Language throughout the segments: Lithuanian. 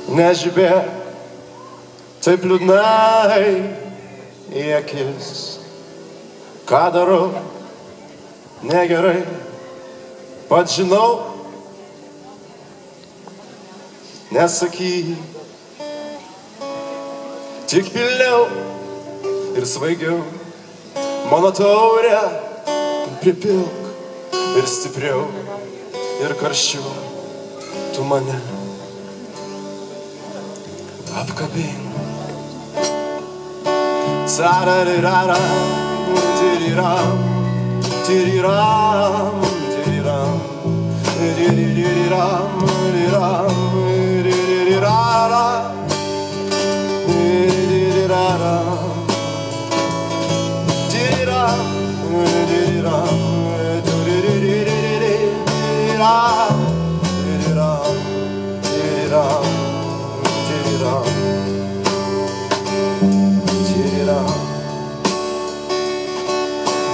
nežiūrėk taip liūdnai į akis. Ką darau, negerai, pats žinau, nesakyk. Tik pilniau ir svaigiau mano taurę pripilk ir stipriau ir karščiau tu mane apkabink. Tsarariraram, tiriram, tiriram, tiriram, tiriram, tiriram, tiriram,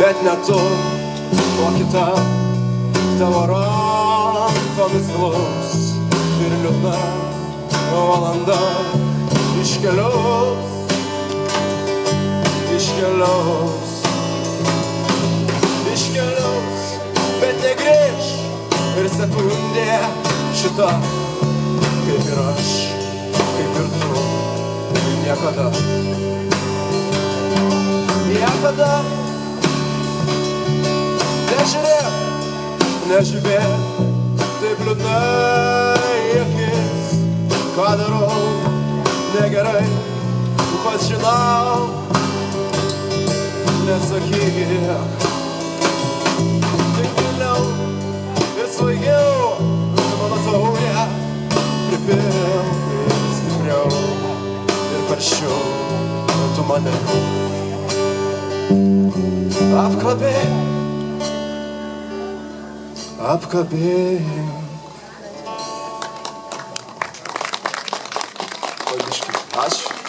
bet ne tu, o kita tavo rankomis glaus ir liūdna valanda iškeliaus, iškeliaus, iškeliaus, bet negrįš ir sekundė šita, kaip ir aš, kaip ir tu, niekada, niekada. Nežiūrėk, nežiūrėk, taip liūdnai į akis. Ką darau, negerai, pats žinau, nesakyk. Tik pilniau ir svaigiau mano taurę pripilk ir stipriau ir karščiau tu mane apkabink. Apkabink. Ačiū.